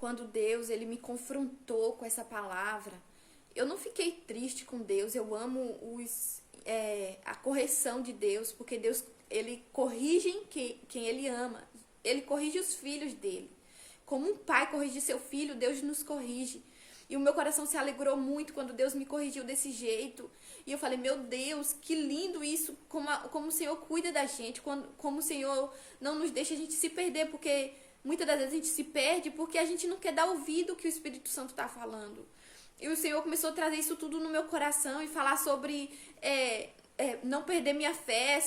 quando Deus, ele me confrontou com essa palavra, eu não fiquei triste com Deus. Eu amo a correção de Deus, porque Deus, ele corrige quem ele ama. Ele corrige os filhos dele. Como um pai corrige seu filho, Deus nos corrige. E o meu coração se alegrou muito quando Deus me corrigiu desse jeito. E eu falei, meu Deus, que lindo isso, como o Senhor cuida da gente, como o Senhor não nos deixa a gente se perder, porque muitas das vezes a gente se perde porque a gente não quer dar ouvido ao que o Espírito Santo está falando. E o Senhor começou a trazer isso tudo no meu coração e falar sobre não perder minha fé,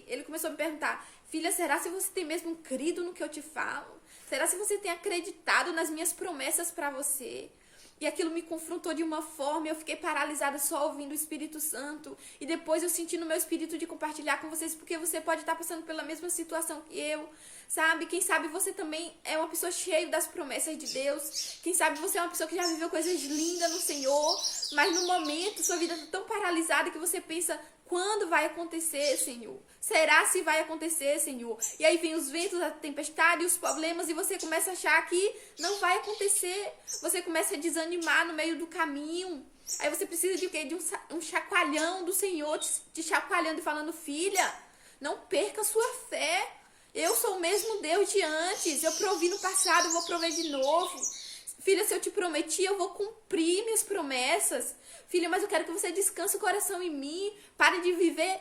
Ele começou a me perguntar, filha, será se você tem mesmo crido no que eu te falo? Será se você tem acreditado nas minhas promessas para você? E aquilo me confrontou de uma forma, eu fiquei paralisada só ouvindo o Espírito Santo. E depois eu senti no meu espírito de compartilhar com vocês, porque você pode estar passando pela mesma situação que eu, sabe? Quem sabe você também é uma pessoa cheia das promessas de Deus. Quem sabe você é uma pessoa que já viveu coisas lindas no Senhor, mas no momento sua vida está tão paralisada que você pensa, quando vai acontecer, Senhor? Será se vai acontecer, Senhor? E aí vem os ventos, a tempestade, os problemas, e você começa a achar que não vai acontecer. Você começa a desanimar no meio do caminho. Aí você precisa de quê? De um chacoalhão do Senhor, te chacoalhando e falando, filha, não perca a sua fé. Eu sou o mesmo Deus de antes. Eu provi no passado, eu vou prover de novo. Filha, se eu te prometi, eu vou cumprir minhas promessas. Filha, mas eu quero que você descanse o coração em mim. Pare de viver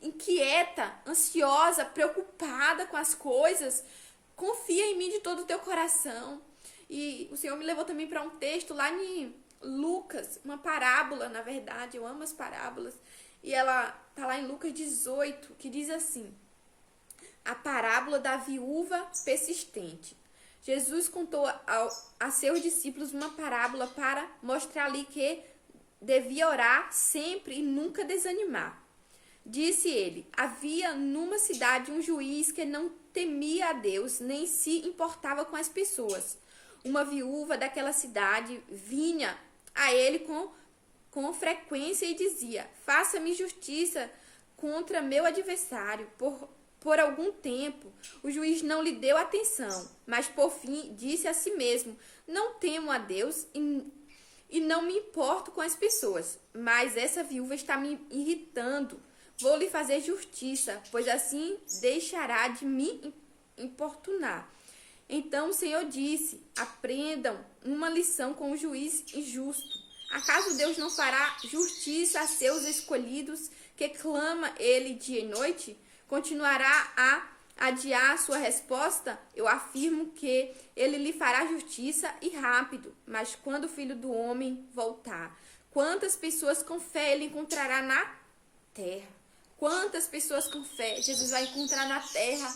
inquieta, ansiosa, preocupada com as coisas. Confia em mim de todo o teu coração. E o Senhor me levou também para um texto lá em Lucas, uma parábola, na verdade. Eu amo as parábolas. E ela tá lá em Lucas 18, que diz assim: a parábola da viúva persistente. Jesus contou a seus discípulos uma parábola para mostrar-lhe que devia orar sempre e nunca desanimar. Disse ele, havia numa cidade um juiz que não temia a Deus, nem se importava com as pessoas. Uma viúva daquela cidade vinha a ele com frequência e dizia, faça-me justiça contra meu adversário. Por algum tempo, o juiz não lhe deu atenção, mas por fim disse a si mesmo, não temo a Deus e não me importo com as pessoas, mas essa viúva está me irritando. Vou lhe fazer justiça, pois assim deixará de me importunar. Então o Senhor disse, aprendam uma lição com o juiz injusto. Acaso Deus não fará justiça a seus escolhidos que clama ele dia e noite? Continuará a adiar sua resposta? Eu afirmo que ele lhe fará justiça e rápido. Mas quando o Filho do Homem voltar, quantas pessoas com fé ele encontrará na terra? Quantas pessoas com fé Jesus vai encontrar na terra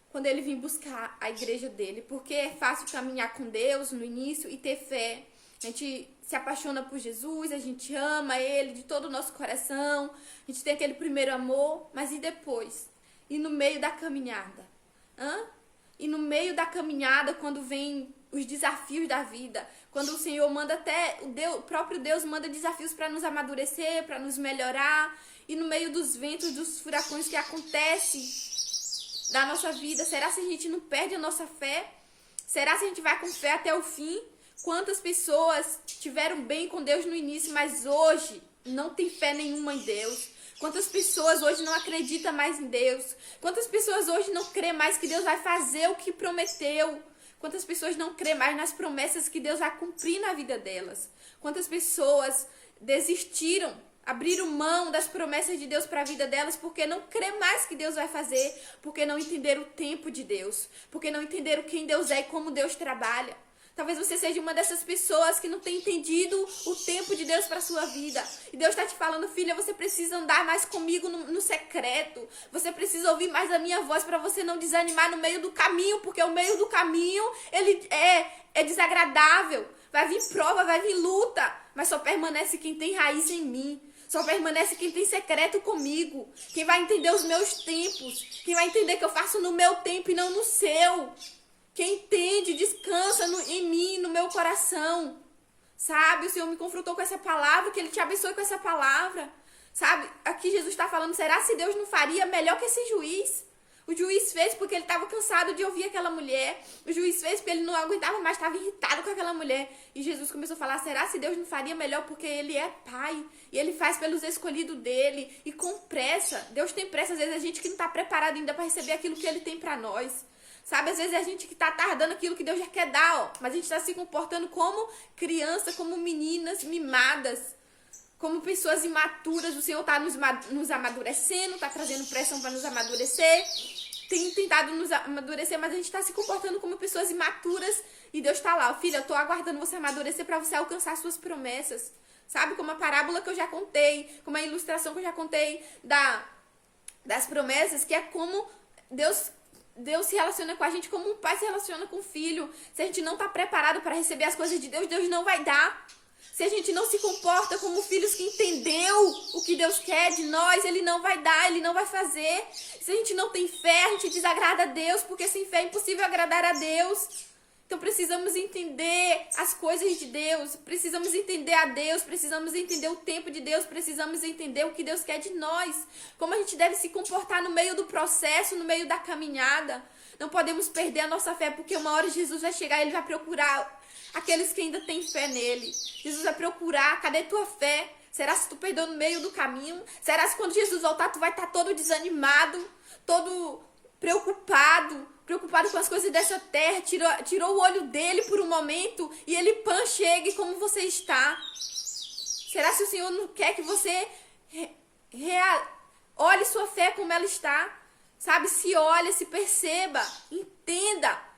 quando ele vir buscar a igreja dele? Porque é fácil caminhar com Deus no início e ter fé. A gente se apaixona por Jesus, a gente ama ele de todo o nosso coração, a gente tem aquele primeiro amor, mas e depois? E no meio da caminhada? E no meio da caminhada, quando vem os desafios da vida, quando o Senhor manda o próprio Deus manda desafios para nos amadurecer, para nos melhorar, e no meio dos ventos, dos furacões que acontecem da nossa vida, será se a gente não perde a nossa fé? Será se a gente vai com fé até o fim? Quantas pessoas tiveram bem com Deus no início, mas hoje não tem fé nenhuma em Deus? Quantas pessoas hoje não acreditam mais em Deus? Quantas pessoas hoje não crê mais que Deus vai fazer o que prometeu? Quantas pessoas não crê mais nas promessas que Deus vai cumprir na vida delas? Quantas pessoas desistiram, abriram mão das promessas de Deus para a vida delas porque não crê mais que Deus vai fazer, porque não entenderam o tempo de Deus, porque não entenderam quem Deus é e como Deus trabalha. Talvez você seja uma dessas pessoas que não tem entendido o tempo de Deus para sua vida. E Deus está te falando, filha, você precisa andar mais comigo no secreto. Você precisa ouvir mais a minha voz para você não desanimar no meio do caminho, porque o meio do caminho ele é desagradável. Vai vir prova, vai vir luta, mas só permanece quem tem raiz em mim. Só permanece quem tem secreto comigo. Quem vai entender os meus tempos. Quem vai entender que eu faço no meu tempo e não no seu. Quem entende, descansa em mim, no meu coração. Sabe, o Senhor me confrontou com essa palavra, que Ele te abençoe com essa palavra. Sabe, aqui Jesus está falando, será se Deus não faria melhor que esse juiz? O juiz fez porque ele estava cansado de ouvir aquela mulher. O juiz fez porque ele não aguentava mais, estava irritado com aquela mulher. E Jesus começou a falar, será se Deus não faria melhor porque ele é pai? E ele faz pelos escolhidos dele. E com pressa. Deus tem pressa. Às vezes a gente que não está preparado ainda para receber aquilo que ele tem para nós. Sabe, às vezes é a gente que está tardando aquilo que Deus já quer dar, ó. Mas a gente está se comportando como criança, como meninas mimadas. Como pessoas imaturas, o Senhor está nos amadurecendo, está trazendo pressão para nos amadurecer, tem tentado nos amadurecer, mas a gente está se comportando como pessoas imaturas e Deus está lá, filha, eu estou aguardando você amadurecer para você alcançar suas promessas. Sabe, como a parábola que eu já contei, como a ilustração que eu já contei das promessas, que é como Deus se relaciona com a gente como um pai se relaciona com o filho. Se a gente não está preparado para receber as coisas de Deus, Deus não vai dar. Se a gente não se comporta como filhos que entendeu o que Deus quer de nós, Ele não vai dar, Ele não vai fazer. Se a gente não tem fé, a gente desagrada a Deus, porque sem fé é impossível agradar a Deus. Então precisamos entender as coisas de Deus, precisamos entender a Deus, precisamos entender o tempo de Deus, precisamos entender o que Deus quer de nós. Como a gente deve se comportar no meio do processo, no meio da caminhada. Não podemos perder a nossa fé, porque uma hora Jesus vai chegar e Ele vai procurar aqueles que ainda têm fé nele. Jesus vai procurar, cadê tua fé? Será se tu perdeu no meio do caminho? Será se quando Jesus voltar tu vai estar todo desanimado, todo preocupado com as coisas dessa terra, tirou o olho dele por um momento e ele, chega e como você está? Será se o Senhor não quer que você olhe sua fé como ela está? Sabe, se olha, se perceba, entenda.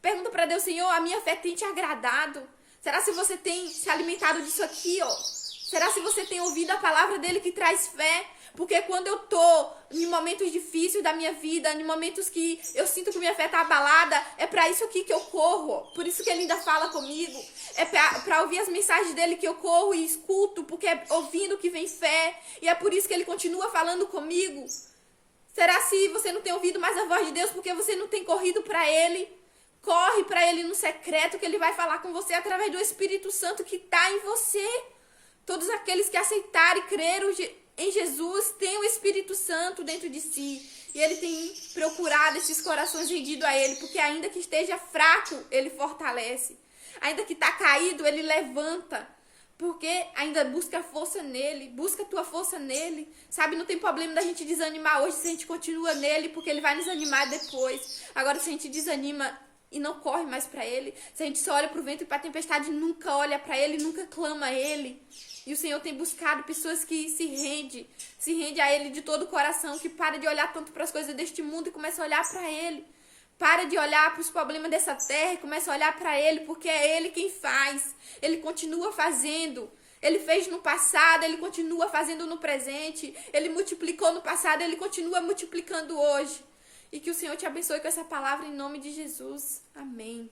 Pergunta para Deus, Senhor, a minha fé tem te agradado? Será se você tem se alimentado disso aqui, ó? Será se você tem ouvido a palavra dele que traz fé? Porque quando eu tô em momentos difíceis da minha vida, em momentos que eu sinto que minha fé tá abalada, é para isso aqui que eu corro, ó. Por isso que ele ainda fala comigo. É para ouvir as mensagens dele que eu corro e escuto, porque é ouvindo que vem fé. E é por isso que ele continua falando comigo. Será se você não tem ouvido mais a voz de Deus porque você não tem corrido para ele? Corre para ele no secreto que ele vai falar com você através do Espírito Santo que está em você. Todos aqueles que aceitaram e creram em Jesus têm o Espírito Santo dentro de si. E ele tem procurado esses corações rendidos a ele, porque ainda que esteja fraco, ele fortalece. Ainda que está caído, ele levanta. Porque ainda busca força nele, busca a tua força nele. Sabe, não tem problema da gente desanimar hoje se a gente continua nele, porque ele vai nos animar depois. Agora, se a gente desanima e não corre mais para ele, se a gente só olha para o vento e para a tempestade, nunca olha para ele, nunca clama a ele. E o Senhor tem buscado pessoas que se rende a ele de todo o coração, que para de olhar tanto para as coisas deste mundo e começa a olhar para ele. Para de olhar para os problemas dessa terra e começa a olhar para ele, porque é ele quem faz. Ele continua fazendo. Ele fez no passado, ele continua fazendo no presente. Ele multiplicou no passado, ele continua multiplicando hoje. E que o Senhor te abençoe com essa palavra em nome de Jesus. Amém.